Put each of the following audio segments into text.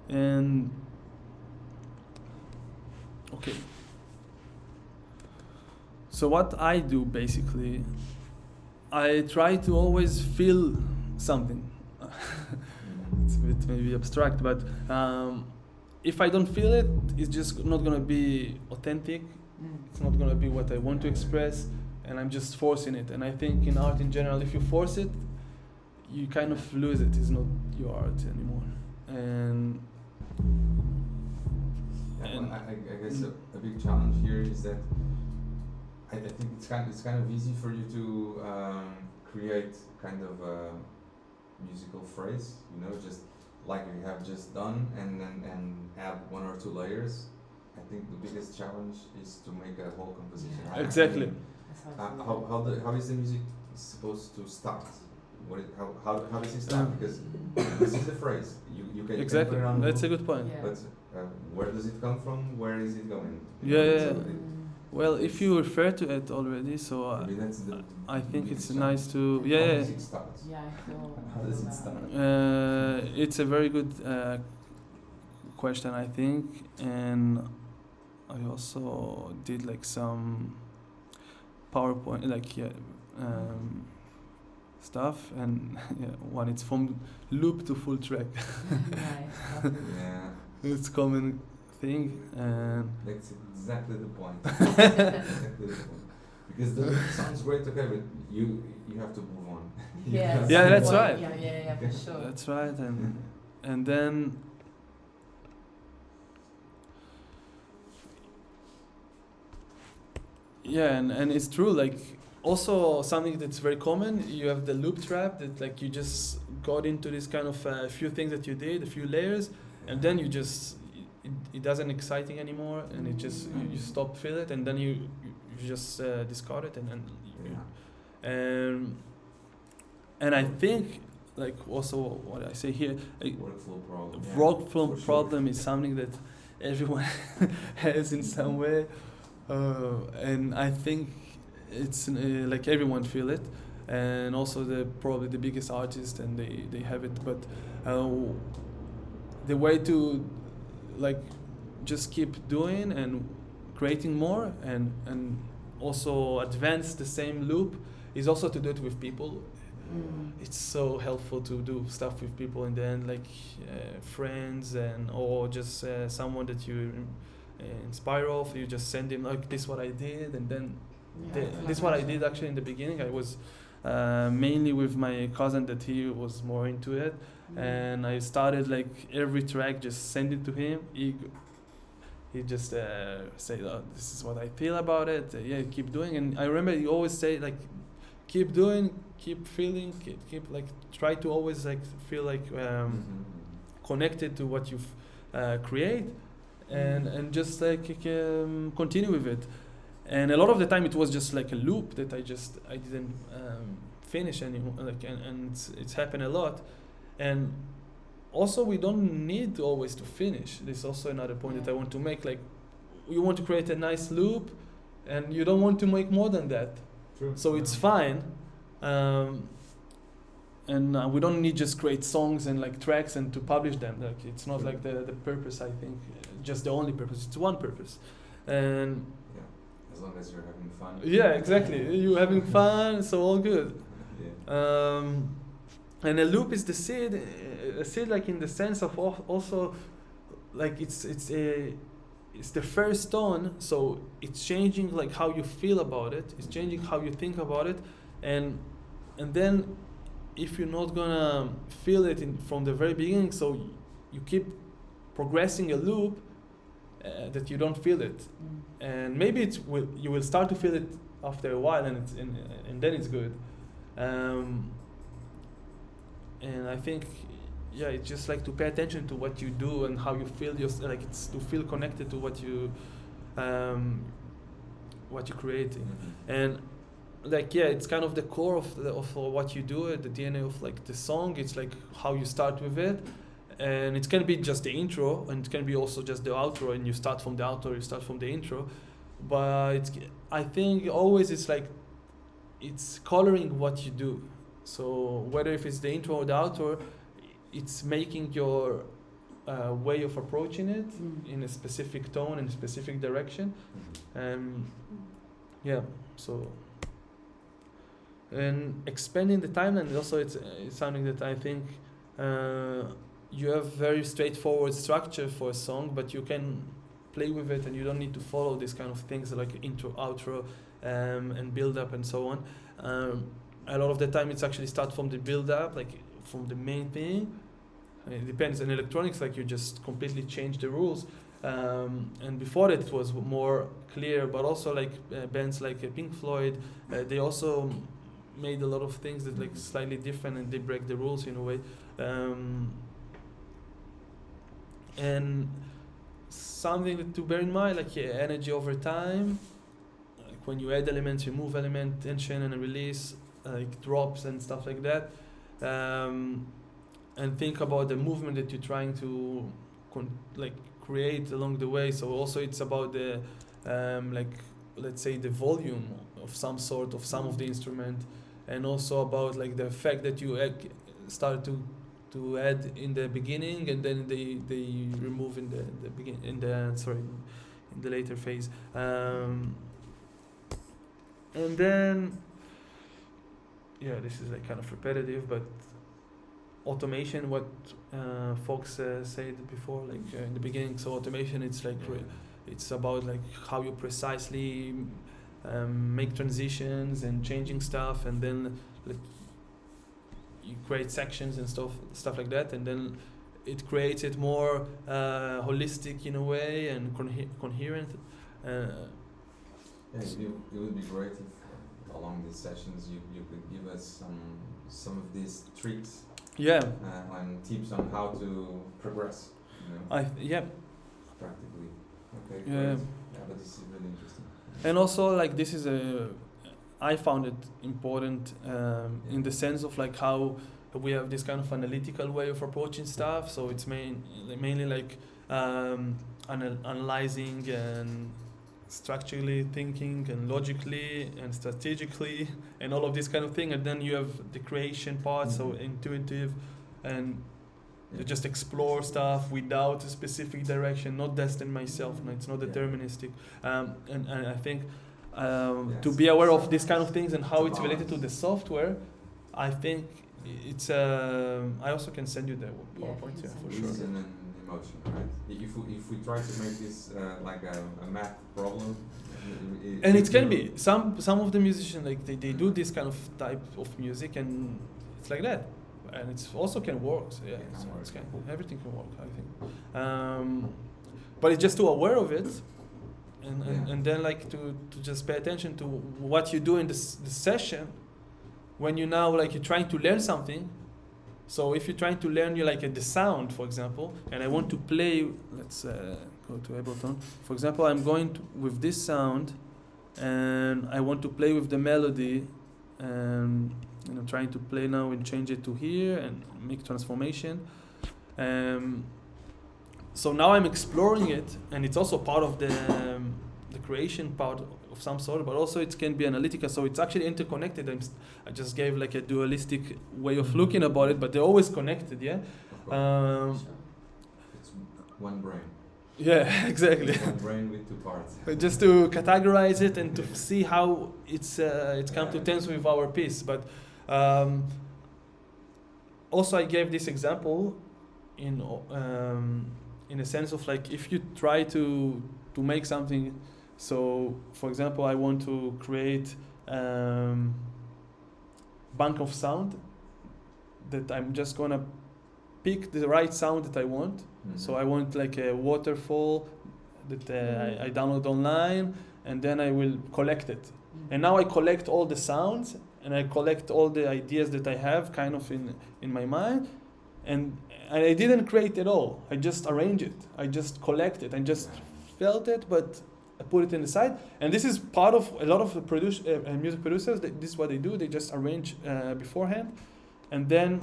And okay. So what I do basically, I try to always feel something. It's a bit maybe abstract, but if I don't feel it, it's just not gonna be authentic. It's not gonna be what I want to express, and I'm just forcing it. And I think in art in general, if you force it, you kind of lose it. It's not your art anymore. And Well, I guess a big challenge here is that I think it's kind of easy for you to create kind of a musical phrase, you know, just like you have just done, and add one or two layers. I think the biggest challenge is to make a whole composition. Yeah. Exactly. How is the music supposed to start? How does it start? Because this is the phrase. You can exactly. put it on That's the a good point. But where does it come from? Where is it going? Yeah. Well, if you refer to it already, so maybe that's the I think it's challenge. nice to How does it start? Yeah, I feel. How does it start? It's a very good question, I think, and I also did like some PowerPoint, stuff, and one it's from loop to full track. Yeah. It's common thing, and That's exactly the point. Exactly the point. Because the loop sounds great, okay, but you have to move on. Yeah, that's right. Yeah, for sure. That's right, and then and it's true, like also something that's very common, you have the loop trap that like you just got into this kind of few things that you did, a few layers, and then you just it doesn't exciting anymore, and it just you stop feel it, and then you just discard it, and then and I think like also what I say here, like, workflow problem is something that everyone has in some way, and I think it's like everyone feel it, and also probably the biggest artists, and they have it, but the way to like just keep doing and creating more and also advance the same loop is also to do it with people. It's so helpful to do stuff with people in the end, like friends or just someone that you inspire of. You just send him like, this what I did, and then this what I did actually in the beginning. I was mainly with my cousin that he was more into it, and I started like every track just send it to him. He just say, oh, this is what I feel about it. Keep doing. And I remember he always say like, keep doing, keep feeling, keep like try to always like feel like connected to what you've create, and just like continue with it. And a lot of the time it was just like a loop that I didn't finish anymore. Like and it's happened a lot. And also we don't need always to finish. There's also another point that I want to make. Like you want to create a nice loop, and you don't want to make more than that. True. So it's fine, and we don't need just create songs and like tracks and to publish them. Like it's not like the purpose. I think just the only purpose. It's one purpose, and as long as you're having fun. Yeah, exactly. You're having fun, so all good. And a loop is the seed. A seed, like in the sense of also, like it's the first stone, so it's changing like how you feel about it. It's changing how you think about it, and then if you're not gonna feel it from the very beginning, so you keep progressing a loop that you don't feel it, and maybe you will start to feel it after a while, and then it's good. And I think it's just like to pay attention to what you do and how you feel. Like it's to feel connected to what you're creating, and like it's kind of the core of what you do. The DNA of like the song. It's like how you start with it, and it can be just the intro, and it can be also just the outro. And you start from the outro, you start from the intro, but I think always it's like it's coloring what you do. So whether if it's the intro or the outro, it's making your way of approaching it in a specific tone and a specific direction. Yeah, so and expanding the timeline also it's something that I think you have very straightforward structure for a song, but you can play with it and you don't need to follow these kind of things like intro, outro, and build up and so on. A lot of the time it's actually start from the build up, like from the main thing. It depends. In electronics, like you just completely change the rules. And before it was more clear, but also like bands like Pink Floyd, they also made a lot of things that like slightly different and they break the rules in a way. And something that to bear in mind, like energy over time, like when you add elements, remove element, tension and release, like drops and stuff like that. And think about the movement that you're trying to create along the way. So also it's about the like let's say the volume of some sort of some of the instrument, and also about like the effect that you start to add in the beginning and then they remove in the begin in the later phase. And then this is like kind of repetitive, but automation, what folks said before, like in the beginning. So automation, it's like it's about like how you precisely make transitions and changing stuff, and then like you create sections and stuff like that, and then it creates it more holistic in a way and coherent. It would be great if along these sessions you could give us some of these tricks. And tips on how to progress. Practically. Okay. Great. But this is really interesting. And also, like this is I found it important in the sense of like how we have this kind of analytical way of approaching stuff. So it's mainly like analyzing and structurally thinking and logically and strategically and all of this kind of thing, and then you have the creation part, so intuitive, and you just explore stuff without a specific direction, not destined myself. No, it's not deterministic. And I think to be aware of these kind of things and how it's related to the software, I think it's I also can send you the PowerPoint for sure. Reason and emotion, right? If we try to make this like a math problem, and it can be some of the musicians, like they do this kind of type of music and it's like that, and it also can work. So everything can work, I think. But it's just to aware of it, and then like to just pay attention to what you do in the session when you now like you're trying to learn something. So if you're trying to learn the sound, for example, and I want to play, let's go to Ableton. For example, I'm going with this sound, and I want to play with the melody, and trying to play now and change it to here and make transformation. So now I'm exploring it, and it's also part of the creation part of some sort, but also it can be analytical, so it's actually interconnected. I just gave like a dualistic way of looking about it, but they're always connected, It's one brain. Yeah, exactly. One brain with two parts. Just to categorize it and to see how it's come to terms with our piece. But also I gave this example in a sense of like if you try to make something. So, for example, I want to create bank of sound that I'm just gonna pick the right sound that I want. Mm-hmm. So I want like a waterfall that I download online, and then I will collect it. Mm-hmm. And now I collect all the sounds, and I collect all the ideas that I have kind of in my mind, and I didn't create it all. I just arrange it. I just collect it and just felt it, but I put it in the side, and this is part of a lot of music producers. This is what they do. They just arrange beforehand, and then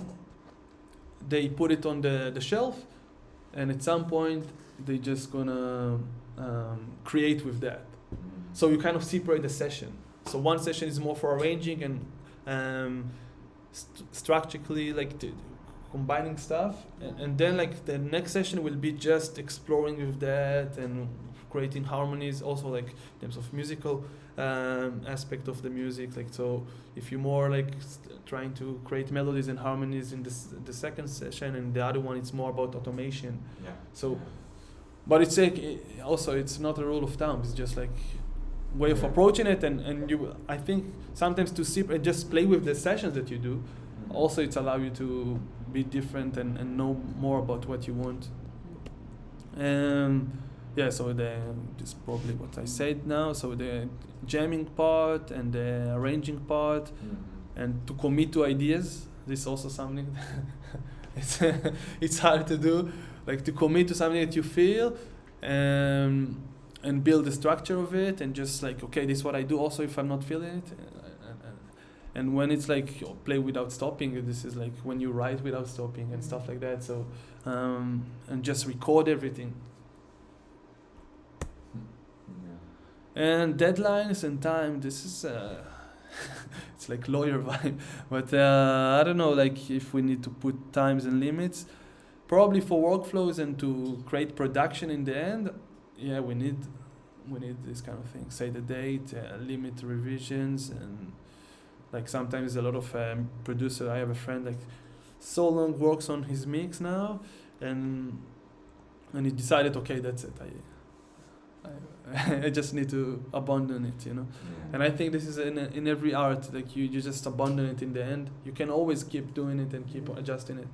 they put it on the shelf, and at some point they just gonna create with that. So you kind of separate the session. So one session is more for arranging and structurally, like combining stuff, and then like the next session will be just exploring with that and creating harmonies, also like in terms of musical aspect of the music. Like, so if you're more like trying to create melodies and harmonies in the second session, and the other one it's more about automation. Yeah. So, but it's like also it's not a rule of thumb. It's just like way of approaching it, and you, I think sometimes to see and just play with the sessions that you do. Also, it's allow you to be different and know more about what you want. Yeah, so this is probably what I said now. So the jamming part and the arranging part, and to commit to ideas. This is also something it's hard to do, like to commit to something that you feel, and build the structure of it, and just like, okay, this is what I do. Also, if I'm not feeling it. And when it's like play without stopping, this is like when you write without stopping and stuff like that. So, and just record everything. Yeah. And deadlines and time, this is, it's like lawyer vibe. But I don't know, like if we need to put times and limits, probably for workflows and to create production in the end, yeah, we need this kind of thing. Say the date, limit revisions, and like sometimes a lot of producer. I have a friend like so long works on his mix now, and he decided, okay, that's it. I just need to abandon it, you know. Yeah. And I think this is in every art, like you just abandon it in the end. You can always keep doing it and keep adjusting it.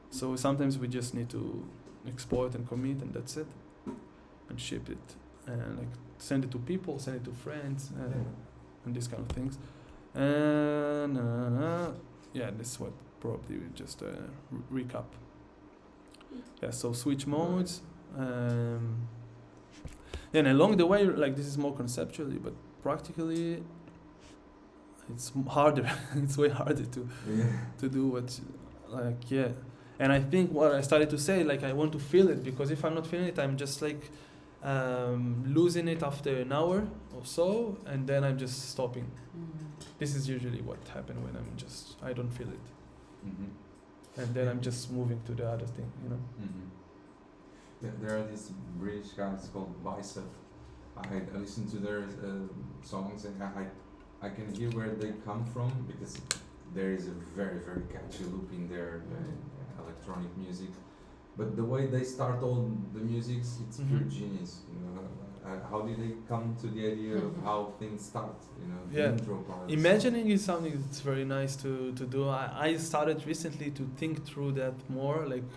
So sometimes we just need to export and commit, and that's it, and ship it, and like send it to people, send it to friends, and these kind of things. And yeah, this is what probably we just recap. Yeah, so switch modes, and along the way, like this is more conceptually, but practically, it's harder. It's way harder to do what, like, yeah. And I think what I started to say, like, I want to feel it, because if I'm not feeling it, I'm just like losing it after an hour or so, and then I'm just stopping. This is usually what happens when I don't feel it. And then I'm just moving to the other thing, you know. There are these British guys called Bicep. I listen to their songs, and I can hear where they come from, because there is a very, very catchy loop in their electronic music. But the way they start all the music, it's pure genius. You know, how did they come to the idea of how things start? You know, the intro part. Imagining is something that's very nice to do. I started recently to think through that more, like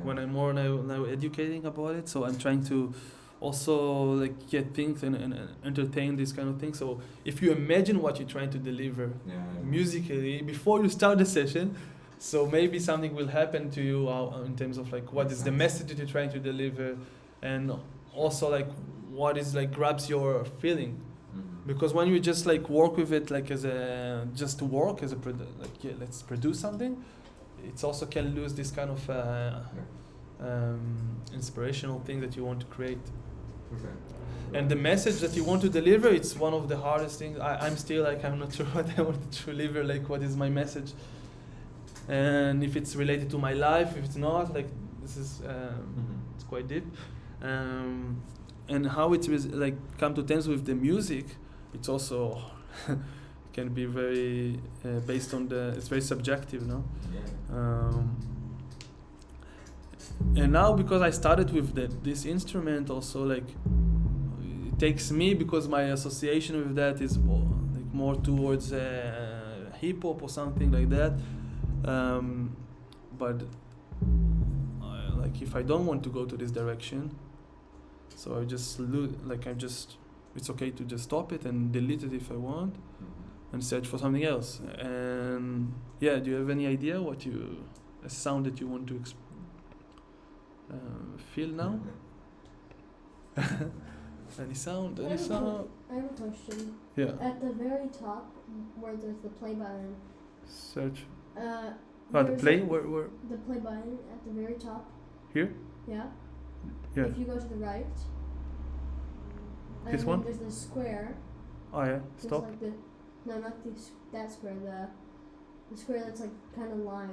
when I'm more now educating about it. So I'm trying to also like think and entertain this kind of thing. So if you imagine what you're trying to deliver musically before you start the session, so maybe something will happen to you in terms of like what is the message that you're trying to deliver, and also like what is like grabs your feeling. Because when you just like work with it like as a just to work as a let's produce something, it's also can lose this kind of inspirational thing that you want to create. And the message that you want to deliver, it's one of the hardest things. I'm still like, I'm not sure what I want to deliver, like what is my message, and if it's related to my life, if it's not, like this is it's quite deep. And how it was like come to terms with the music, it's also can be very based on it's very subjective, no? And now because I started with this instrument also, like it takes me, because my association with that is more towards hip hop or something like that. But like if I don't want to go to this direction, so I just it's okay to just stop it and delete it if I want, and search for something else. And yeah, do you have any idea a sound that you want to feel now? Any sound? I have a question. Yeah. At the very top, where there's the play button. Search. The play? Where? The play button at the very top. Here? Yeah. Yeah. If you go to the right. This one? There's the square. Oh yeah. Stop. Like no, not that square. The square that's like kind of line,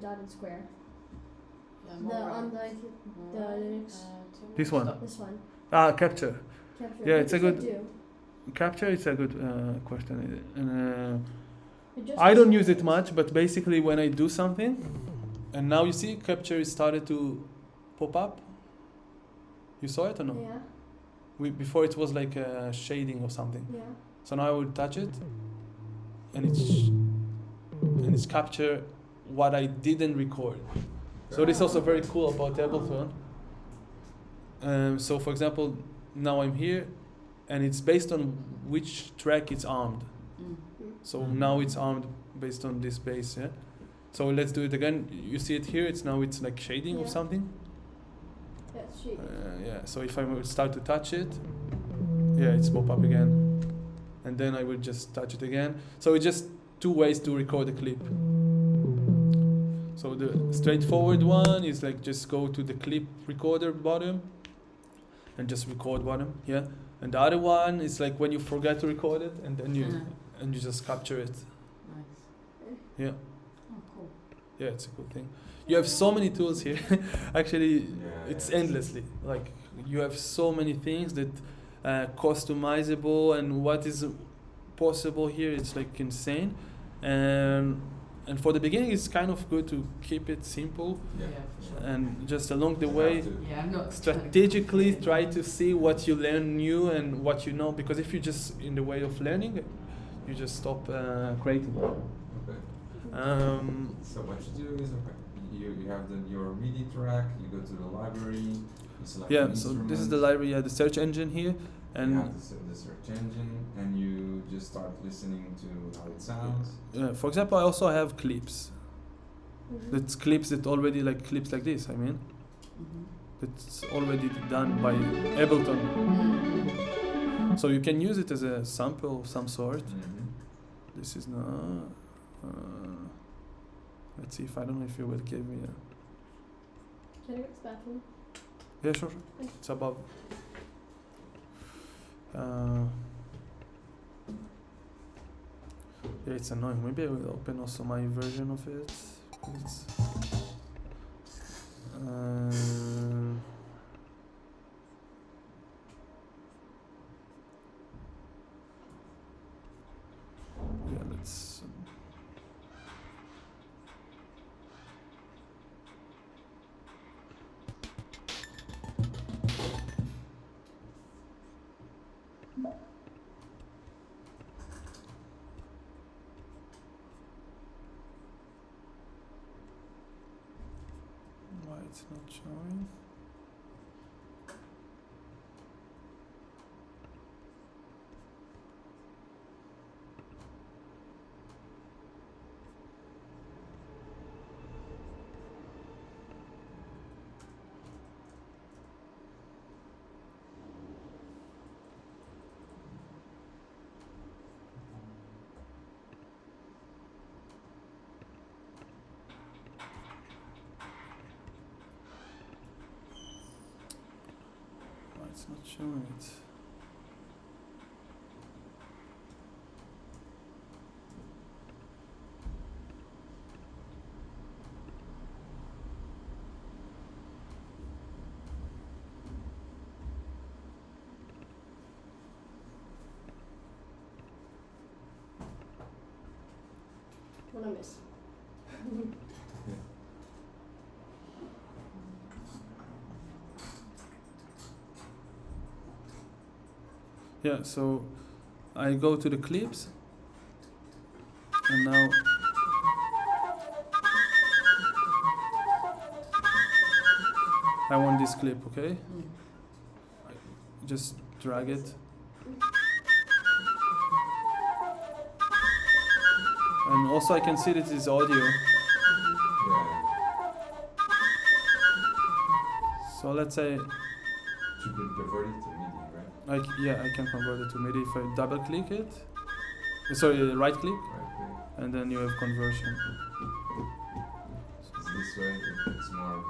dotted square. Yeah, The more on right. the next This one. this one. Capture. Capture. Yeah, What it's a does it good- do? Capture is a good question. And It just I don't use it decides. much, but basically when I do something, and now you see capture is started to pop up. You saw it or no? Yeah. Before it was like shading or something. Yeah. So now I will touch it, and it's capture what I didn't record. So this is also very cool about Ableton. So for example, now I'm here, and it's based on which track it's armed. Mm. So now it's armed based on this bass, yeah. So let's do it again. You see it here. It's like shading or Yeah. something. Yeah, it's shaded. Yeah. So if I will start to touch it, yeah, it's pop up again, and then I will just touch it again. So it's just two ways to record a clip. So the straightforward one is like just go to the clip recorder bottom, and just record bottom, yeah. And the other one is like when you forget to record it, and then you just capture it. Nice. Yeah. Oh, cool. Yeah, it's a cool thing. You have so many tools here. Actually, Yeah, it's yeah. endlessly. Like you have so many things that customizable, and what is possible here. It's like insane. And for the beginning, it's kind of good to keep it simple, Yeah. For sure. and just along the You way, have to- Yeah, I'm not strategically try to see what you learn new and what you know. Because if you just in the way of learning, you just stop creating. Okay. So what you do is you have your MIDI track. You go to the library. You select Yeah. an So this is instrument, the library, yeah, the search engine here, you and have the search engine, and you just start listening to how it sounds. for example, I also have clips. Mhm. That's clips that already like clips like this. I mean, Mhm. it's already done by Ableton, Mm. so you can use it as a sample of some sort. Mm-hmm. This is not. Let's see if I don't know if you will give me. Can I go to the bathroom? Yeah, sure. It's above. Yeah, it's annoying. Maybe I will open also my version of it. It's, yeah, let's. Why it's not showing? Why it's not showing it? What I miss? Yeah, so I go to the clips, and now I want this clip, okay? Mm. Just drag it. And also I can see that it's audio. Yeah. So let's say, You can convert it to MIDI, right? I can convert it to MIDI if I double click it. Sorry, right click, Right click. and then you have conversion. So this way it's more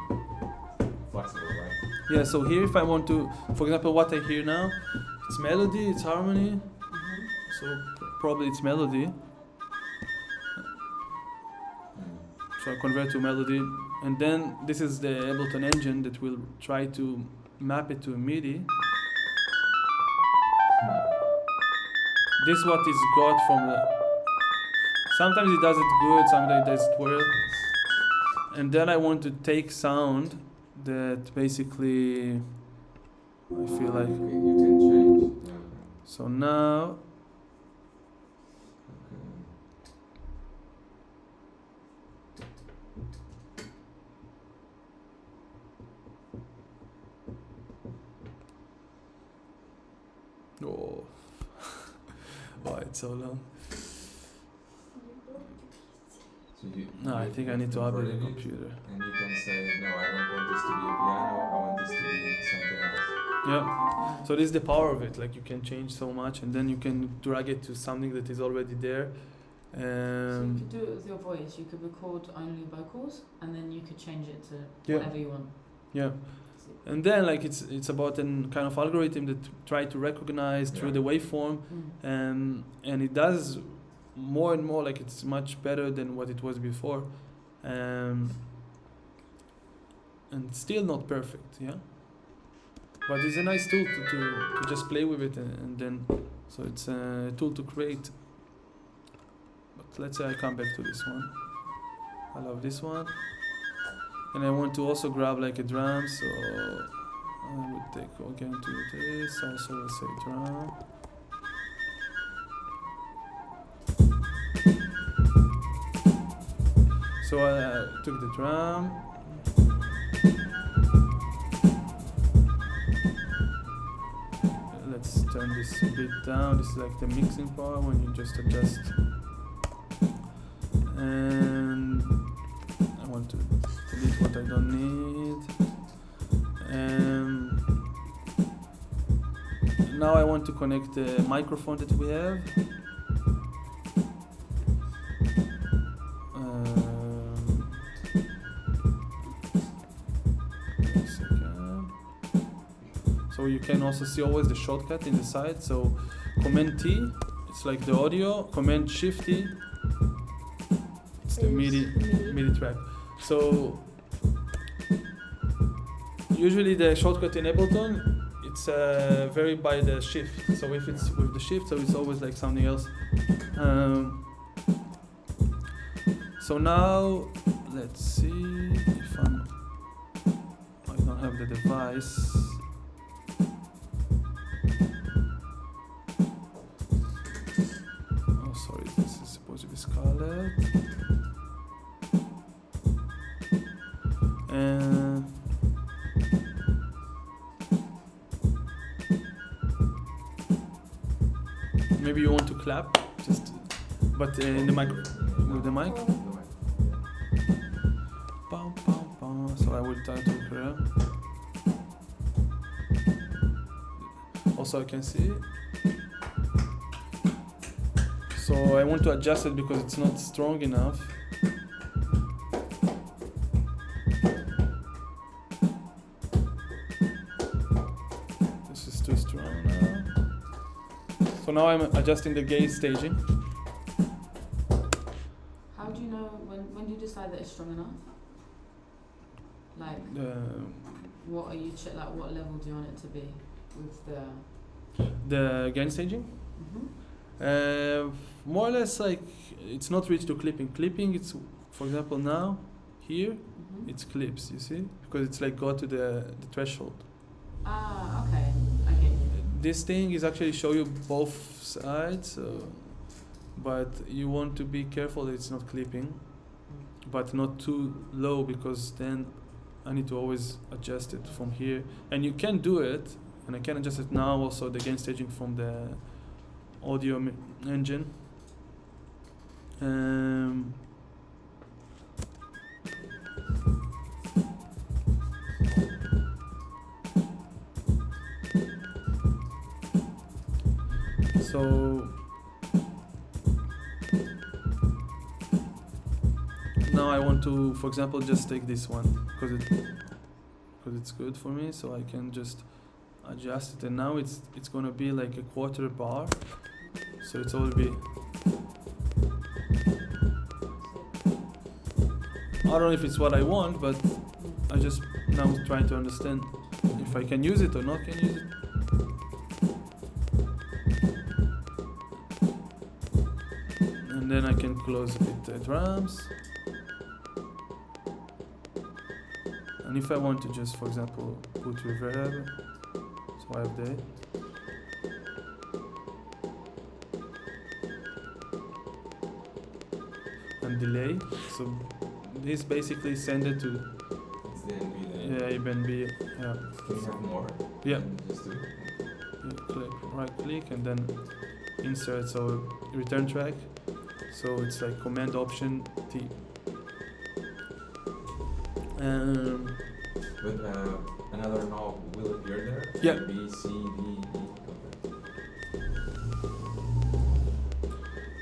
flexible, right? Yeah, so here if I want to, for example, what I hear now, it's melody, it's harmony, Mhm. so probably it's melody. So I convert to melody, and then this is the Ableton engine that will try to map it to a MIDI. This is what is got from the. Sometimes it does it good, sometimes it does it well. And then I want to take sound that basically I feel like. You can change. Yeah. So now. Okay. Oh. Why it's so long? So you, No, I think I need to update the computer. And you can say, no, I don't want this to be a piano, I want this to be something else. Yeah. So this is the power of it. Like you can change so much, and then you can drag it to something that is already there. So you could do it with your voice. You could record only vocals, and then you could change it to Yeah. whatever you want. Yeah. And then like it's about an kind of algorithm that try to recognize through Yeah. the waveform, and it does more and more. Like it's much better than what it was before, and still not perfect. Yeah. But it's a nice tool to just play with it, and then so it's a tool to create. But let's say I come back to this one. I love this one. And I want to also grab like a drum, so I would take again to this, also let's say drum. So I took the drum. Let's turn this a bit down. This is like the mixing part when you just adjust. And I want to delete what I don't need. Now I want to connect the microphone that we have. One second. So you can also see always the shortcut in the side. So Command T, it's like the audio. Command Shift T, it's the MIDI track. So usually the shortcut in Ableton, it's vary by the shift. So if it's with the shift, so it's always like something else. So now let's see if I don't have the device. Oh, sorry, this is supposed to be Scarlett. Maybe you want to clap, but in the mic, with the mic. Bum, bum, bum. So I will try to create. Also, I can see. So I want to adjust it because it's not strong enough. This is too strong now. So now I'm adjusting the gain staging. How do you know when do you decide that it's strong enough? Like, what are you like? What level do you want it to be with the gain staging? More or less like it's not reached to clipping. Clipping, it's for example now here it's clips. You see, because it's like got to the threshold. Ah, okay. I get you. This thing is actually show you both sides, but you want to be careful that it's not clipping, but not too low because then I need to always adjust it from here. And you can do it, and I can adjust it now also the gain staging from the audio engine. So now I want to, for example, just take this one because it's good for me. So I can just adjust it, and now it's gonna be like a quarter bar. So it's all be. I don't know if it's what I want, but I just now trying to understand if I can use it or not can use it. And then I can close with the drums. And if I want to just, for example, put reverb, so I have that. And delay. So this basically send it to It's the NB there. ABNB. Yeah. Can you have more? Yeah. Just do. Right click and then insert, so return track. So it's like Command Option T. But another knob will appear there? Yeah. B, C, D, E. Okay.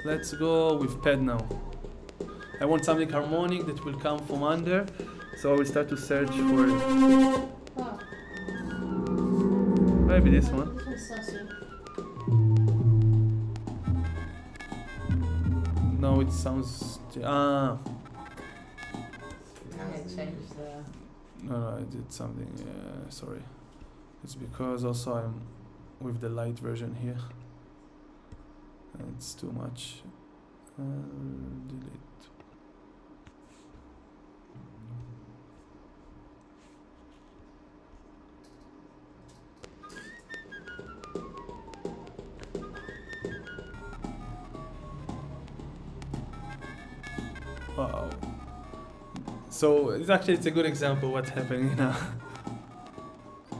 Let's go with pad now. I want something harmonic that will come from under, so I will start to search for it. Oh, Maybe this one. this one's sassy. No, it sounds. It Yeah, has the- change the. No, I did something. Sorry. It's because also I'm with the light version here. It's too much. Delete. Wow. So it's a good example what's happening now.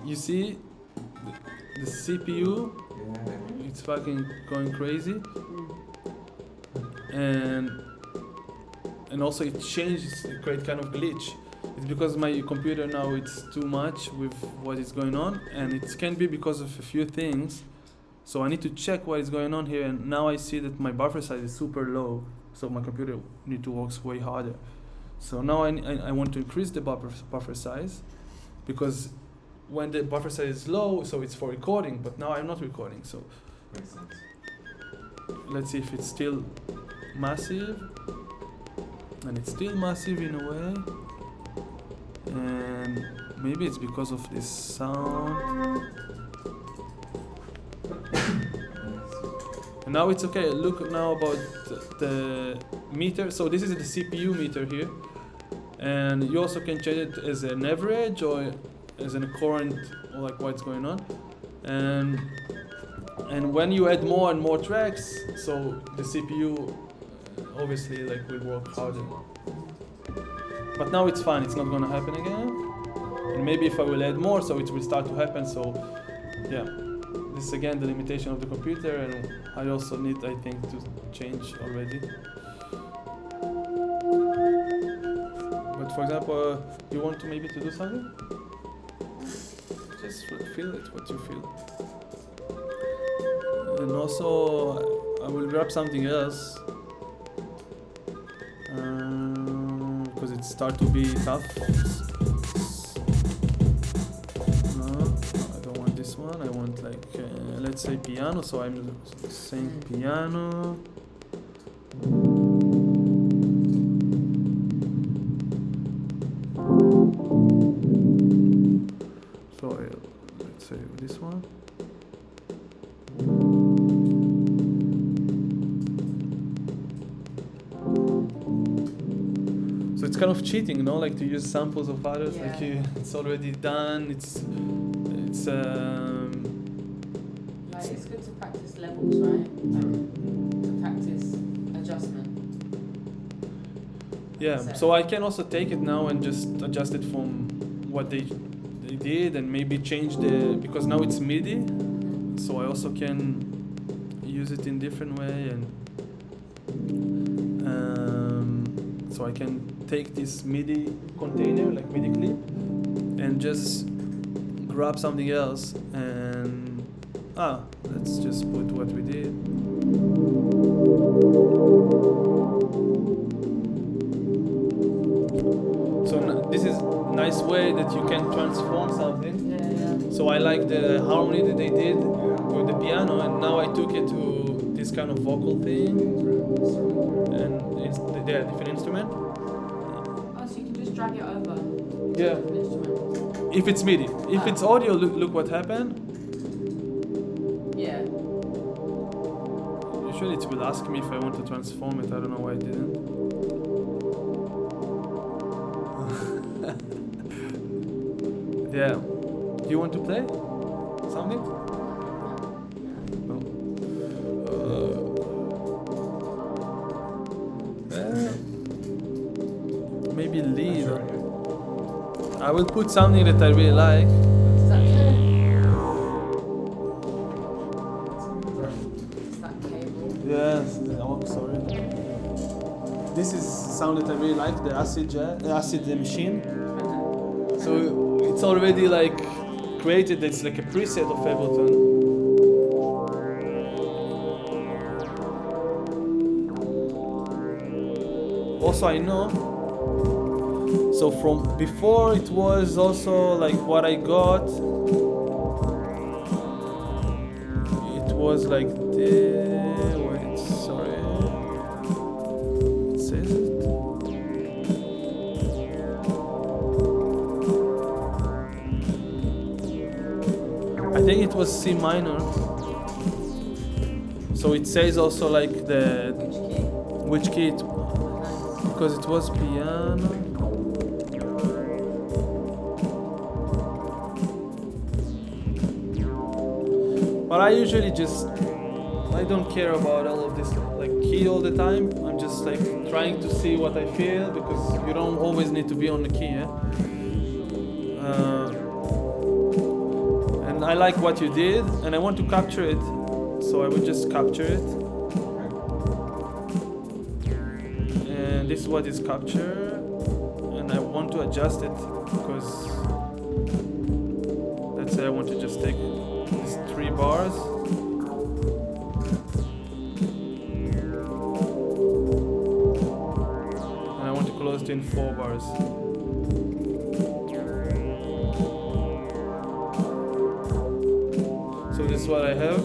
You see the CPU, Yeah. it's fucking going crazy, and also it changes, it create kind of glitch. It's because my computer now it's too much with what is going on, and it can be because of a few things. So I need to check what is going on here, and now I see that my buffer size is super low, so my computer need to work way harder. So now I want to increase the buffer size, because when the buffer size is low, so it's for recording, but now I'm not recording. So Makes sense. let's see if it's still massive, and it's still massive in a way, and maybe it's because of this sound. And now it's okay. Look now about the meter. So this is the CPU meter here, and you also can change it as an average or as a current, or like what's going on. And when you add more and more tracks, so the CPU obviously like will work harder. But now it's fine. It's not gonna happen again. And maybe if I will add more, so it will start to happen. So yeah. This is again the limitation of the computer, and I also need, I think, to change already. But for example, you want to maybe to do something? Just feel it, what you feel. And also, I will grab something else because it starts to be tough. This one, I want like let's say piano, so I'm saying piano. So let's say this one. So it's kind of cheating, you know, like to use samples of others, Yeah. like it's already done. It's Like it's good to practice levels, right? Like to practice adjustment. yeah. So I can also take it now and just adjust it from what they did, and maybe change because now it's MIDI, so I also can use it in different way, and so I can take this MIDI container, like MIDI clip, and just grab something else, and let's just put what we did. So this is nice way that you can transform something. Yeah. So I like the harmony that they did with the piano, and now I took it to this kind of vocal thing, and it's different instrument. Oh, so drag it over Yeah. an instrument? If it's MIDI. If it's audio, look what happened. Yeah. Usually it will ask me if I want to transform it. I don't know why it didn't. Yeah. You want to play something? No. Maybe lead. Sure, I will put something that I really like. Is that cable? Yes. Oh, sorry. This is sound that I really like. The acid machine. So it's already like created. It's like a preset of Ableton. Also, I know. So from before, it was also like what I got. It was like wait, sorry. It says it. I think it was C minor. So it says also like which key because it was piano. But I usually I don't care about all of this like key all the time. I'm just like trying to see what I feel because you don't always need to be on the key. And I like what you did, and I want to capture it, so I would just capture it. And this is what is captured, and I want to adjust it because let's say I want to just take these 3 bars. And I want to close it in 4 bars. So this is what I have.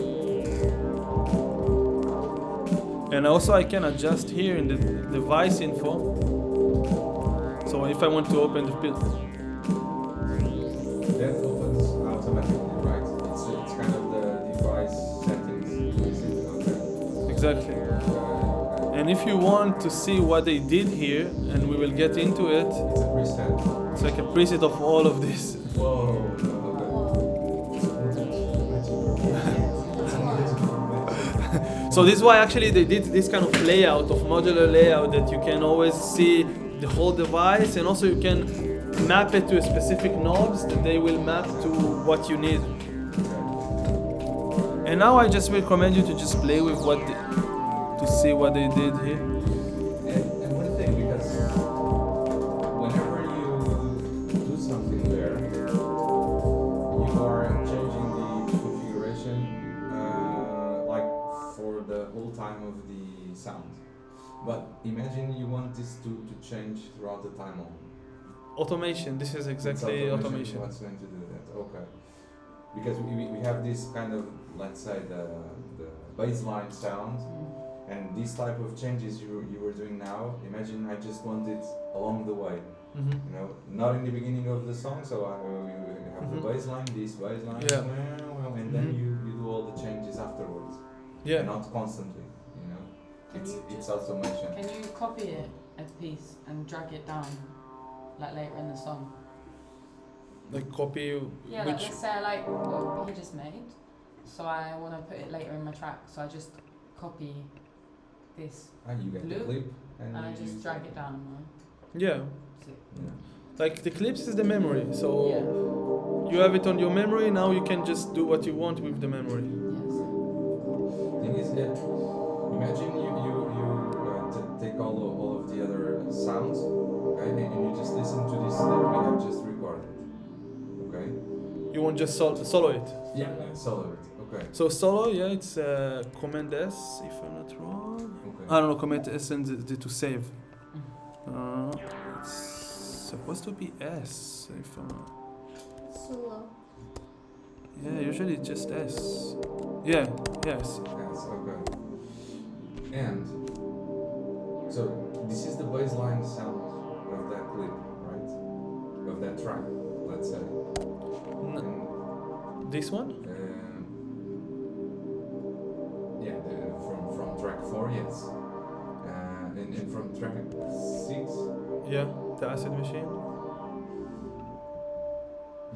And also I can adjust here in the device info. So if I want to open the That opens automatically, right? It's kind of the device settings. Okay. exactly. And if you want to see what they did here, and we will get into it, It's a preset. it's like a preset of all of this. Whoa. So this is why actually they did this kind of layout, of modular layout, that you can always see the whole device, and also you can map it to a specific knobs that they will map to what you need. And now I just recommend you to just play with to see what they did here. And one thing, because whenever you do something there, you are changing the configuration like for the whole time of the sound. But imagine you want this to change throughout the time on. Automation, this is exactly automation. What's going to do that? Okay. Because we have this kind of, let's say, the baseline sound, and this type of changes you were doing now. Imagine I just want it along the way. Mm-hmm. You know, not in the beginning of the song, so you have the baseline, this baseline, Yeah. and then you do all the changes afterwards. Yeah. Not constantly, you know. It's automation. Can you copy it as a piece and drag it down, like later in the song? Like copy Yeah, like which let's say I like what he just made, so I want to put it later in my track, so I just copy this You get the loop, clip and I you just use drag it. it down, right? yeah. Yeah. Like the clips is the memory. So Yeah. you have it on your memory, now you can just do what you want with the memory. Yes. Thing is that imagine you take all of the other sounds, okay, and you just listen to this that we have just recorded, okay? You want just solo it. Yeah, solo it, okay. So solo, yeah, it's Command S if I'm not wrong. Okay. I don't know, Command S and to save. It's supposed to be S if I'm not. Solo. Yeah, usually it's just S. Yeah, yes. Yes, okay. And so this is the baseline sound of that clip, right? of that track, let's say. This one? Yeah, from track 4, yes. And from track 6. Yeah, the acid machine.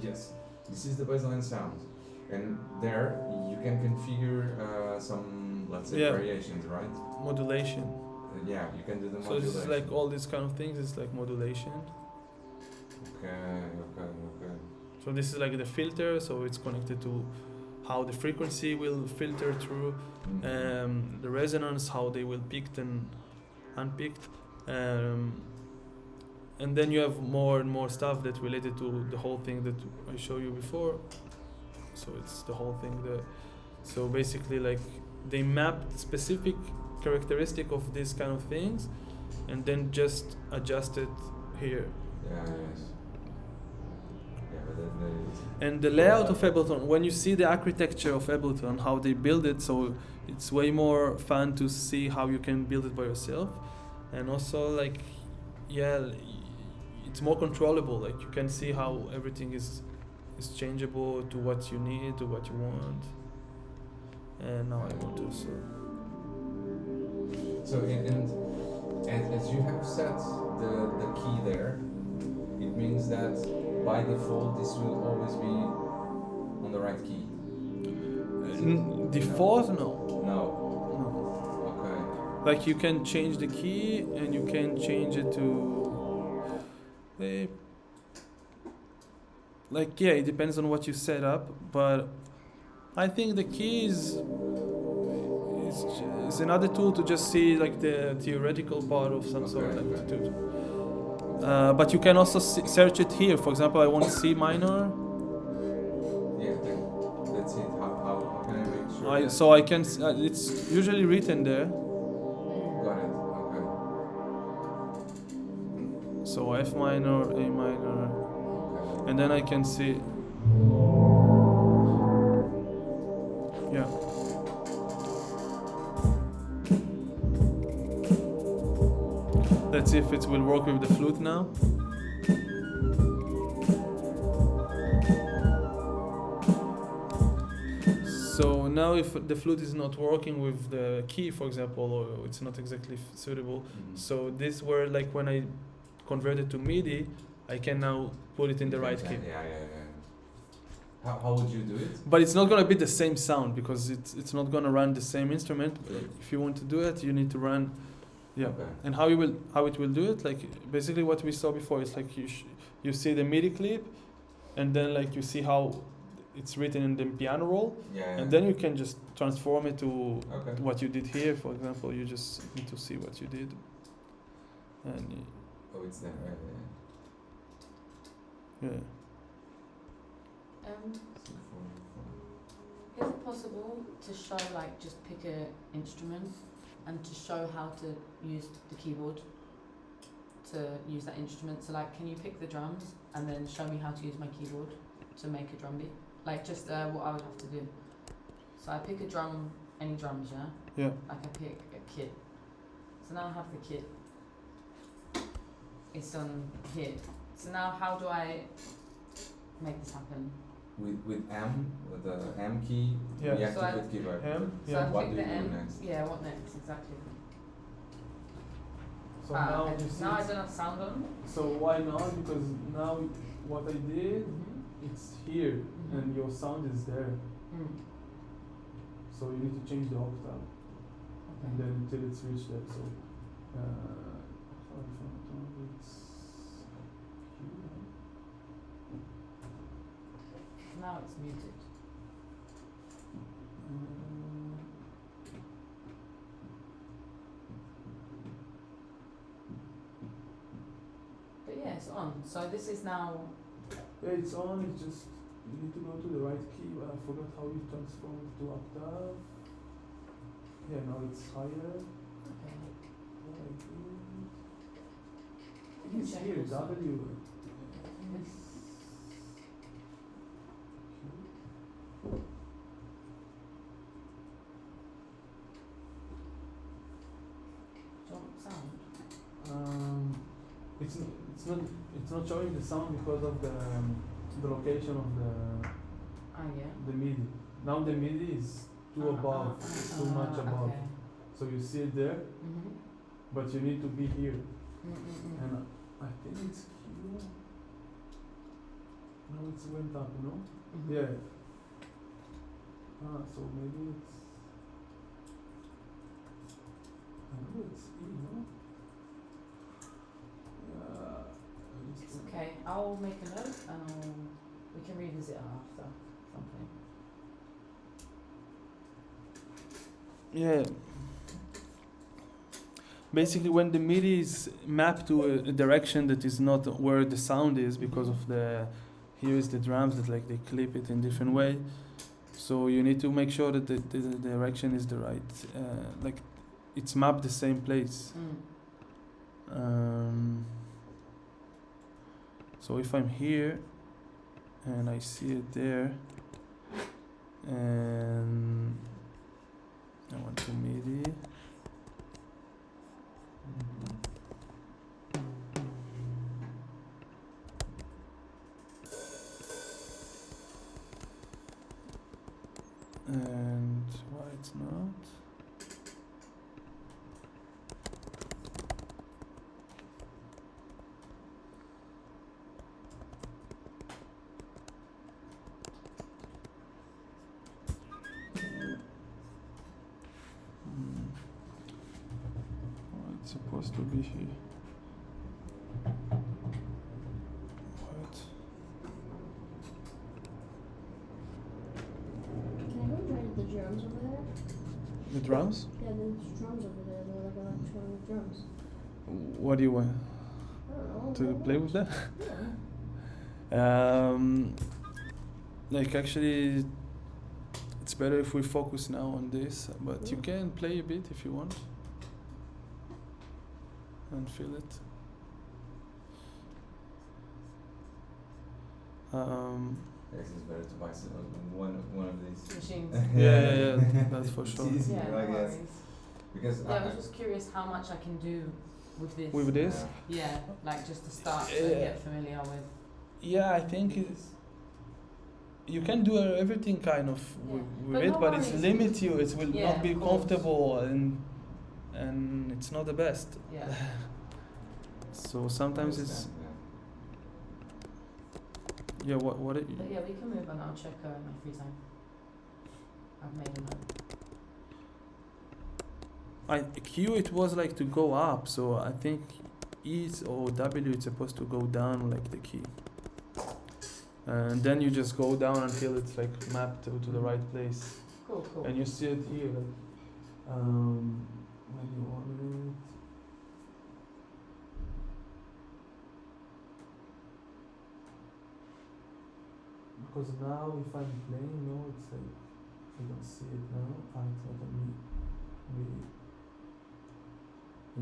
Yes, this is the baseline sound, and there you can configure some, let's say, variations, right? Modulation. Yeah, you can do the So modulation. this is like all these kind of things. It's like modulation. Okay. So this is like the filter. So it's connected to how the frequency will filter through, the resonance, how they will picked and unpicked, and then you have more and more stuff that's related to the whole thing that I showed you before. So it's the whole thing. So basically, like they mapped specific characteristic of these kind of things, and then just adjust it here. Yeah. Yes. Yeah, but And the layout of Ableton, when you see the architecture of Ableton, how they build it, so it's way more fun to see how you can build it by yourself, and also like, it's more controllable. Like you can see how everything is changeable to what you need, to what you want. And now I want to So as you have set the key there, it means that by default this will always be on the right key. Default? No. No. Okay. Like you can change the key and you can change it to it depends on what you set up, but I think the key is another tool to just see like the theoretical part of some sort of amplitude. But you can also search it here. For example, I want C minor. Yeah, that's it. How can I make sure? So I can. It's usually written there. Got it. Okay. So F minor, A minor, Okay. and then I can see. Yeah. Let's see if it will work with the flute now. So now if the flute is not working with the key, for example, or it's not exactly suitable, so this where like when I convert it to MIDI, I can now put it in the right key. Yeah. How would you do it? But it's not gonna be the same sound because it's not gonna run the same instrument. If you want to do it, you need to run. Yeah. Okay. And how it will do it? Like basically what we saw before is like you see the MIDI clip, and then like you see how it's written in the piano roll, and then you can just transform it to what you did here. For example, you just need to see what you did. And it's there. Yeah. Is it possible to show, like, just pick an instrument and to show how to use the keyboard to use that instrument? So, like, can you pick the drums and then show me how to use my keyboard to make a drum beat? Like, just what I would have to do. So I pick a drum, any drums, yeah? Yeah. Like, I pick a kit. So now I have the kit. It's on here. So now how do I make this happen? With M, with the M key, Yeah. we So activate keyboard. M, So yeah. I What pick do the you do M. next? Yeah, what next? Exactly. So now Okay. you see. Now I don't have sound on. So why not? Because now what I did, it's here, and your sound is there. So you need to change the octave, and then until it's reached that. So it's Now it's muted. But yeah, it's on. So this is now. yeah, it's on. It's just you need to go to the right key. I forgot how you transform it to octave. Yeah, now it's higher. Okay. It's check here, also. W. Do you want sound? It's it's not showing the sound because of the location of Yeah. the MIDI. Now the MIDI is too above, it's too much above. Okay. So you see it there, Mhm. but you need to be here. Mm-mm-mm. And I think it's Q. No, it's went up, no? Mhm. Yeah. So maybe it's. I know it's E, no? Yeah. It's okay. I'll make a note and we can revisit it after something. Yeah. Basically, when the MIDI is mapped to a direction that is not where the sound is, because of here is the drums that like they clip it in different way. So you need to make sure that the direction is the right, like it's mapped the same place. So if I'm here and I see it there, and I want to MIDI. And why it's not? Oh, it's supposed to be here. What? Can I go try the drums over there? The drums? Yeah, there's drums over there. They're like electronic drums. What do you want? I don't know. To play with that? Yeah. Like actually, it's better if we focus now on this, but you can play a bit if you want and feel it. I guess it's better to buy one of these. Machines. Yeah, that's for It's sure. easier, Yeah, I no guess. worries. Because Yeah, I was just curious how much I can do with this. With this? Yeah, like just to start to Yeah. get familiar with. Yeah, I think you can do everything kind of Yeah. with But it, no but it's worries. limit you. It will Yeah, not be of course. comfortable and it's not the best. Yeah. So sometimes it's yeah. What it, But yeah, we can move on. I'll check in my free time. I've made a note. Q it was like to go up, so I think E or W it's supposed to go down like the key. And then you just go down until it's like mapped to the right place. Cool, cool. And you see it here, like, when you want it. Because now if I'm playing, no, it's like, I don't see it now. It's not on me.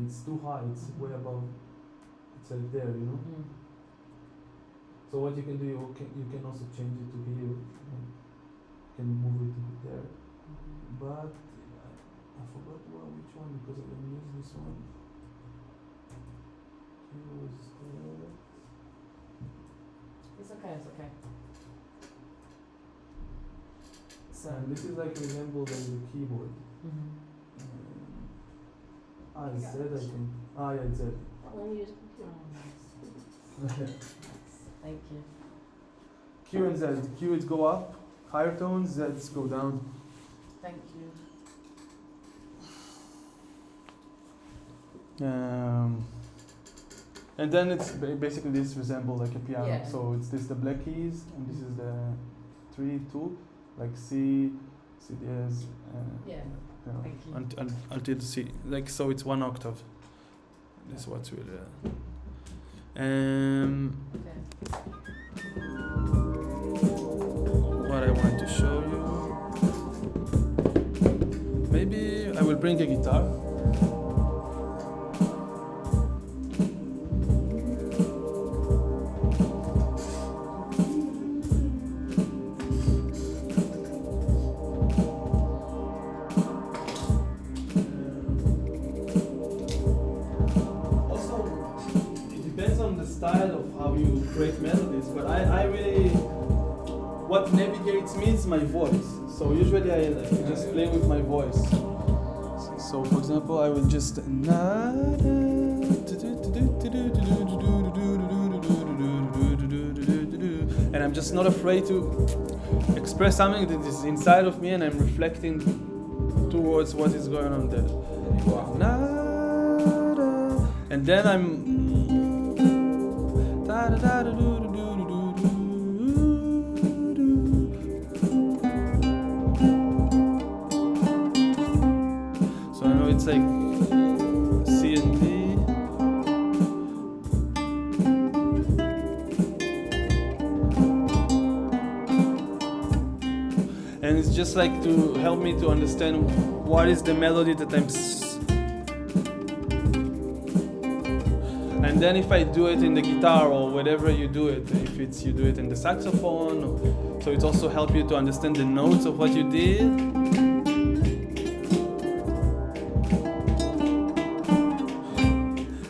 It's too high, it's way above, it's like there, you know? Mm. So what you can do, you can also change it to here. You can move it to there. But I forgot which one because I don't use this one. Q was there. It's okay, it's okay. So. And this is like resembled on the keyboard. Mhm. Z I think. Yeah, Z. Let me use Oh, nice. Thank you. Q and Z. Q is go up, higher tones, Z's go down. Thank you. And then it's basically this resemble like a piano. Yeah. So it's the black keys, and this is the 3-2, like C, C diez, Yeah. you know, Thank you. until C. Like so, it's 1 octave. This is what's really. Okay. What I want to show you. Maybe I will bring a guitar. Also, it depends on the style what navigates me is my voice. So usually I just play with my voice. So for example, I will just and I'm just not afraid to express something that is inside of me, and I'm reflecting towards what is going on there. And then I'm so I know it's like C and D. And it's just like to help me to understand what is the melody that and then if I do it in the guitar or whatever you do it, if it's you do it in the saxophone, so it also helps you to understand the notes of what you did.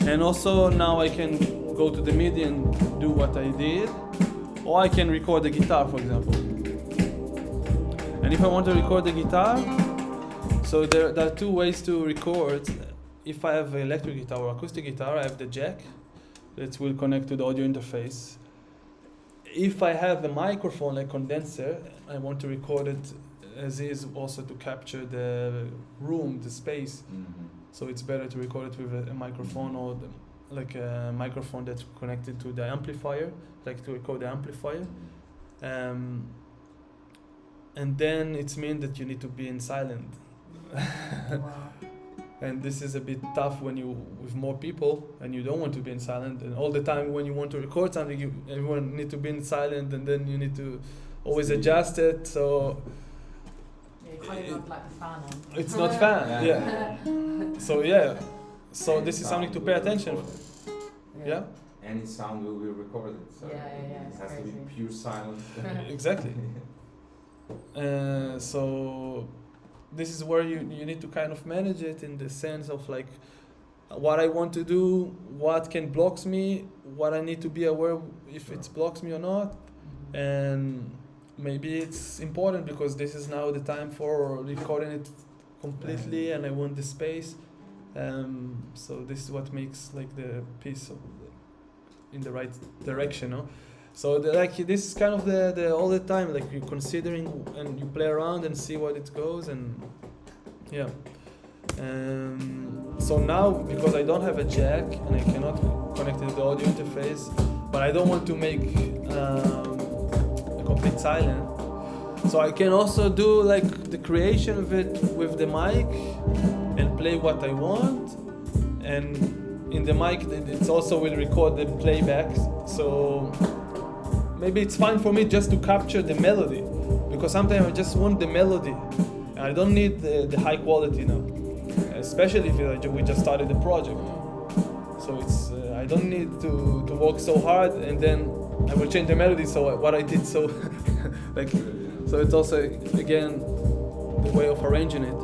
And also now I can go to the MIDI and do what I did, or I can record the guitar, for example. And if I want to record the guitar, so there are two ways to record. If I have an electric guitar or acoustic guitar, I have the jack that will connect to the audio interface. If I have a microphone like condenser, I want to record it as is, also to capture the room, the space. Mm-hmm. So it's better to record it with a microphone, or like a microphone that's connected to the amplifier, like to record the amplifier. And then it's mean that you need to be in silent. Wow. And this is a bit tough when you with more people and you don't want to be in silent, and all the time when you want to record something, everyone need to be in silent, and then you need to always adjust it. So Yeah, you can't even have like the fan on. it's not fan. Yeah. So this is something to pay attention. Yeah. Any sound will be recorded. So Yeah, it it's has to be crazy. pure silence. Exactly. So this is where you need to kind of manage it in the sense of like what I want to do, what can blocks me, what I need to be aware if it blocks me or not. And maybe it's important because this is now the time for recording it completely, and I want the space. So this is what makes like the piece in the right direction, no? So this is kind of the all the time, like you're considering and you play around and see what it goes, and yeah. So now, because I don't have a jack and I cannot connect it to the audio interface, but I don't want to make a complete silent, so I can also do like the creation of it with the mic and play what I want, and in the mic it also will record the playbacks. So maybe it's fine for me just to capture the melody, because sometimes I just want the melody. I don't need the high quality now, especially if we just started the project. So it's I don't need to work so hard and then I will change the melody. So what I did, so like, so it's also again the way of arranging it.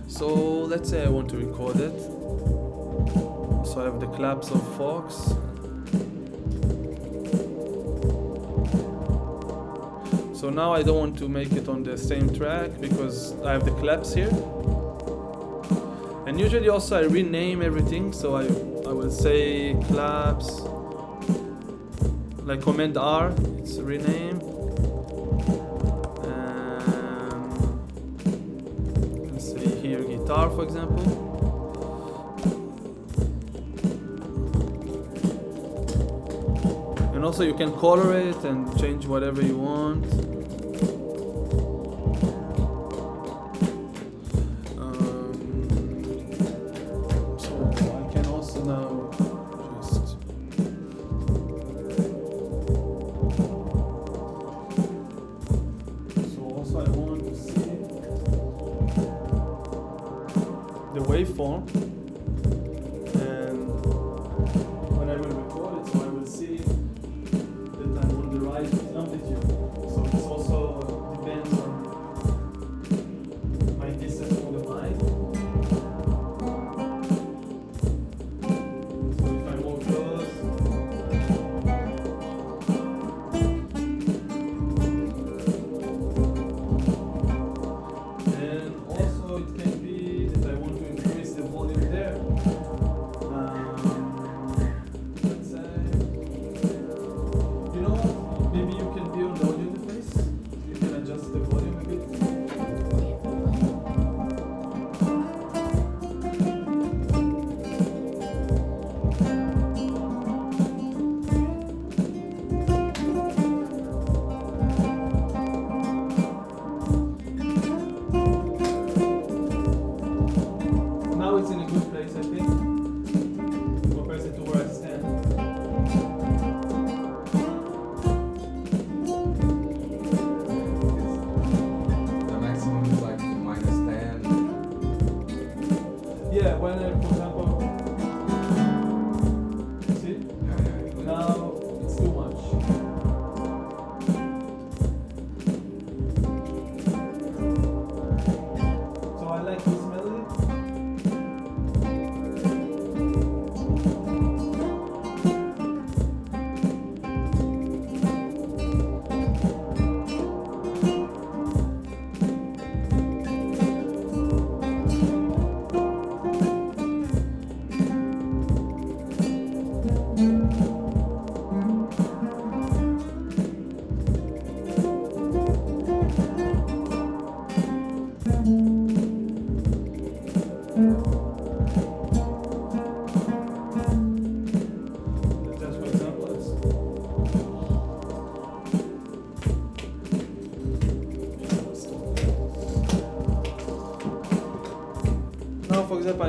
So let's say I want to record it. So I have the claps of Fox. So now I don't want to make it on the same track because I have the claps here. And usually also I rename everything. So I will say claps, like Command R, it's rename. Guitar, for example. And also you can color it and change whatever you want. So I can also now just also I want to see the waveform, and when I will record it, so I will see that I'm on the right amplitude. So this also depends on my distance from the mic.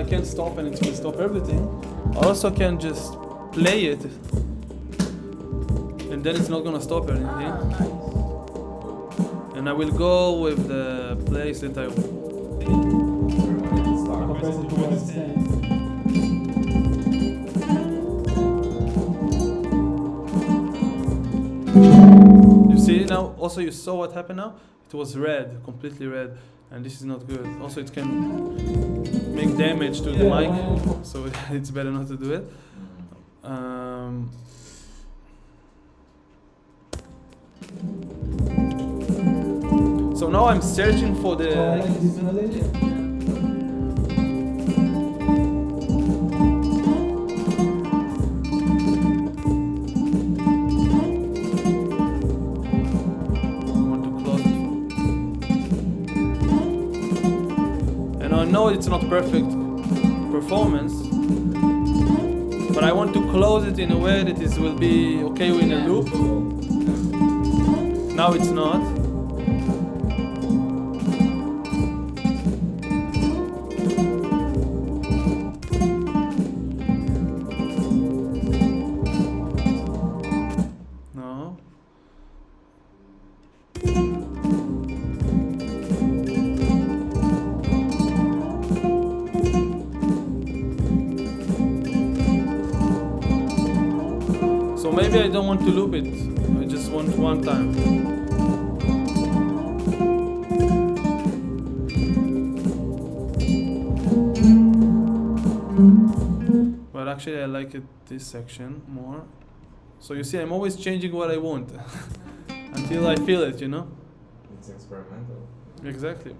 I can stop and it will stop everything. I also can just play it, and then it's not gonna stop anything. Ah, nice. And I will go with the place that I. You see now, also you saw what happened now? It was red, completely red, and this is not good. Also it can make damage to the mic, so it's better not to do it. So now I'm searching for the... I know it's not perfect performance, but I want to close it in a way that it will be okay in a loop. Now it's not. No. So maybe I don't want to loop it. I just want one time. But actually I like it this section more. So you see, I'm always changing what I want until I feel it, you know? It's experimental. Exactly.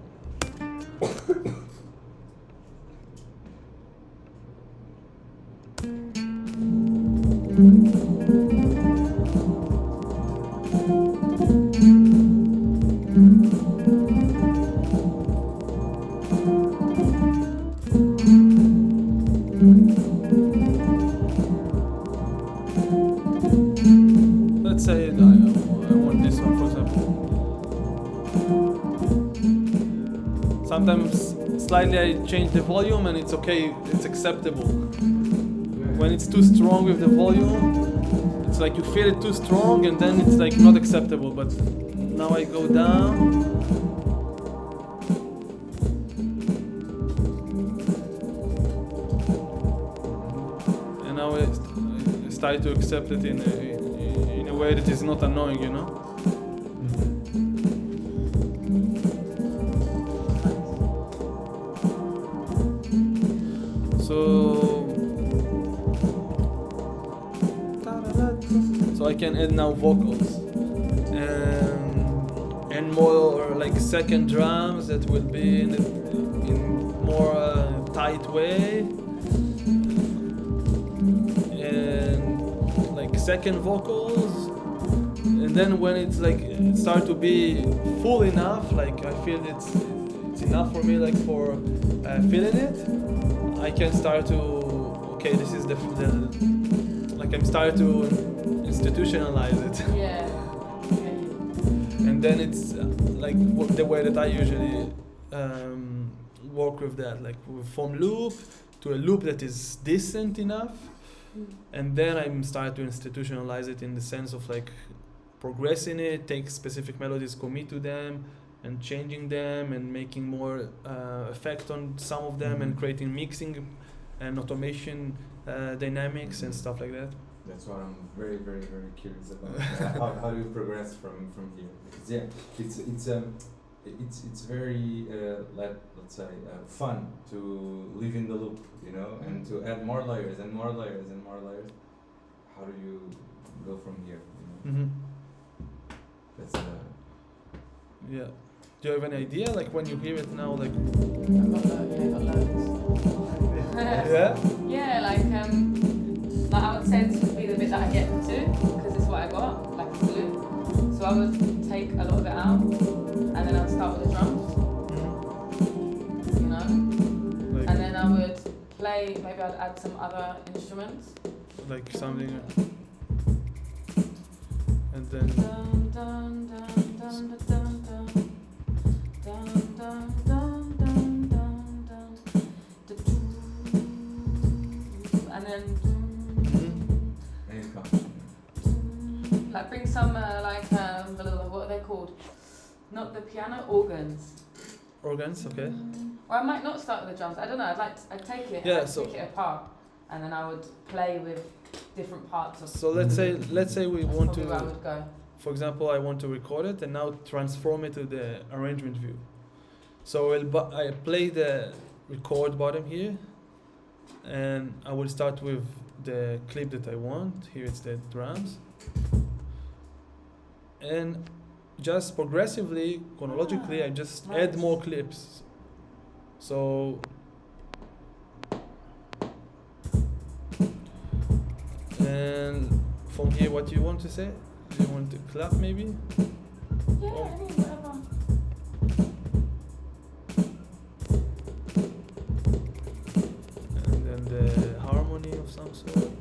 Let's say I want this one, for example. Sometimes slightly I change the volume and it's okay, it's acceptable. When it's too strong with the volume, it's like you feel it too strong and then it's like not acceptable. But now I go down. And now I start to accept it in a way that is not annoying, you know? So I can add now vocals and more like second drums that will be in more tight way, and like second vocals, and then when it's like it start to be full enough, like I feel it's enough for me, like for feeling it, I can start to this is the like I'm starting to institutionalize it. Yeah. Okay. And then it's like the way that I usually work with that, like from loop to a loop that is decent enough, and then I'm starting to institutionalize it in the sense of like progressing it, take specific melodies, commit to them, and changing them, and making more effect on some of them, and creating mixing and automation dynamics and stuff like that. That's what I'm very, very, very curious about. How do you progress from here? Because it's very let's say fun to live in the loop, you know, and to add more layers and more layers and more layers. How do you go from here? You know? That's yeah. Do you have any idea, like when you hear it now, like? I've got loads. Yeah. Yeah, like I would say this would be the bit that I get to, because it's what I got, like a loop. So I would take a lot of it out, and then I'd start with the drums, you know, Like, and then I would play. Maybe I'd add some other instruments. like something, and then. Dun, dun, dun, dun, dun, dun, dun. Dun, dun, dun, dun, dun, dun. and then And it comes. like bring some what are they called? Not the piano, organs. Organs, okay. Or I might not start with the drums. I don't know. I'd take it. Yeah, I'd so- take it apart, and then I would play with different parts of. So let's say we That's want probably where I to, would go. for example, I want to record it and now transform it to the arrangement view. So I play the record button here, and I will start with the clip that I want. Here it's the drums, and just progressively, chronologically, I just add nice. more clips. So and from here, what do you want to say? Do you want to clap maybe? Yeah, Oh. I mean whatever. And then the harmony of some sort.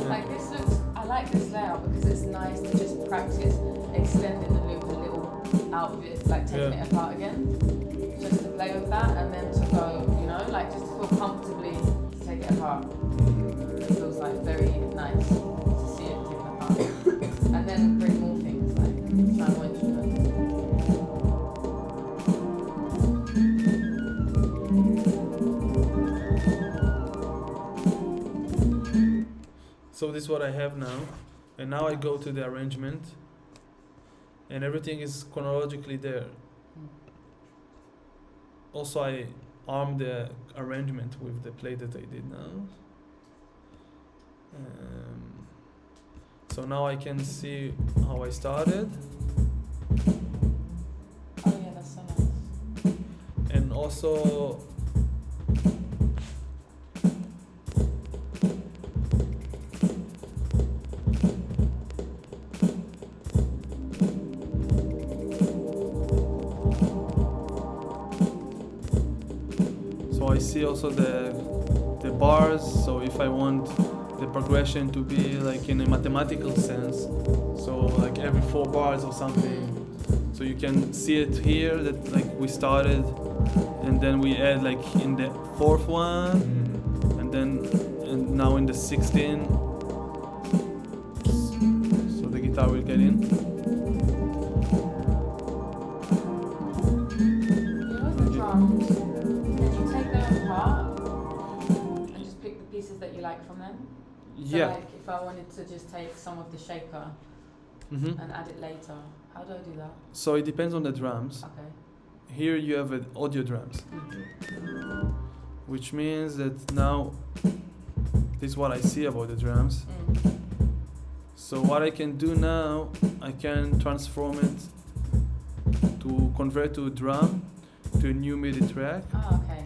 Like this looks. I like this layout because it's nice to just practice extending the loop a little out of it, like taking Yeah. it apart again, just to play with that, and then to go, you know, like just to feel comfortably to take it apart. It feels like very nice to see it taken apart, and then bring more things like try more instruments. So this is what I have now, and now I go to the arrangement, and everything is chronologically there. Also, I arm the arrangement with the play that I did now. So now I can see how I started, Oh yeah, that's so nice. and also so I see also the bars. So if I want the progression to be like in a mathematical sense, so like every 4 bars or something, so you can see it here that like we started and then we add like in the 4th one and then and now in the 16th, so the guitar will get in. You know the drums, can you take them apart and just pick the pieces that you like from them? So Yeah. like if I wanted to just take some of the shaker Hmm. and add it later, how do I do that? So it depends on the drums. Okay. Here you have audio drums, which means that now this is what I see about the drums. So what I can do now, I can transform it to convert to a drum to a new MIDI track. Oh, okay.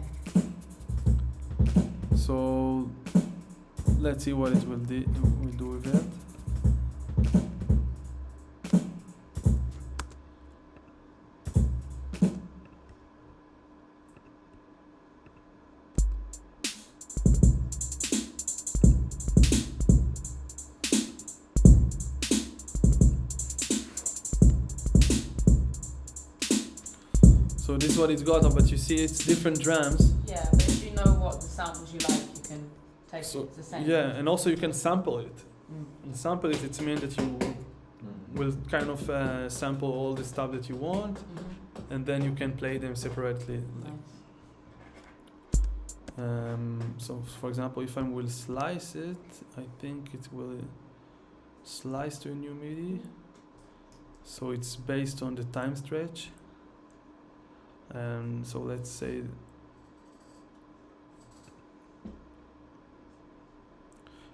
So let's see what it will do with it. So this is what it's got, but you see it's different drums. Yeah, but if you know what the samples you like, you can take So it the same. yeah, and also you can sample it. Mm. And sample it, it means that you will kind of sample all the stuff that you want, Mhm. and then you can play them separately. Nice. So for example, if I will slice it, I think it will slice to a new MIDI. So it's based on the time stretch. So let's say,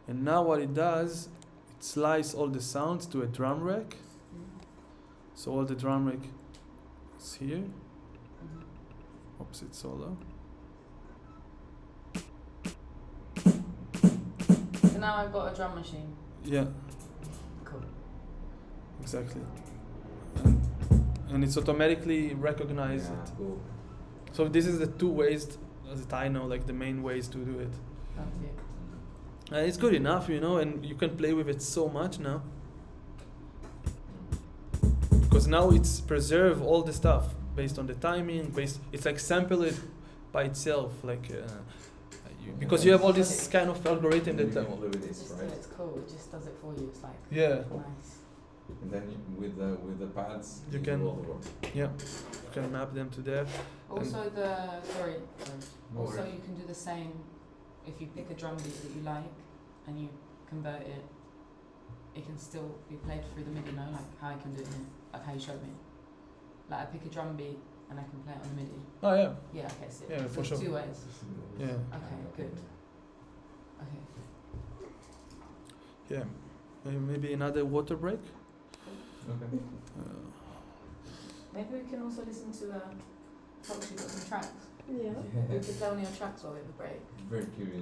and now what it does, it slices all the sounds to a drum rack. So all the drum rack is here. Mhm. Oops, it's solo. So now I've got a drum machine. Yeah, Cool. exactly. And it's automatically recognized. Yeah, It. cool. So this is the 2 ways that I know, like the main ways to do it. That's it. And it's good enough, you know, and you can play with it so much now. now it's preserve all the stuff based on the timing, it's like sample it by itself, like because you have all this kind of algorithm You that can play with It's this, just right? it's cool. It just does it for you. It's like yeah, nice. And then with the pads, You do can- all the work. you can map them to there. Also sorry. No Also worries. you can do the same if you pick a drum beat that you like and you convert it. It can still be played through the MIDI, like how I can do it here, like how you showed me. Like I pick a drum beat and I can play it on the MIDI. Oh yeah, Yeah, okay, so Yeah, for there's sure. two ways. yeah, Okay, good. Okay. yeah. Maybe another water break. Okay. Maybe we can also listen to Fox, you've got some tracks. Yeah. We could play on your tracks while we have a break. Very curious.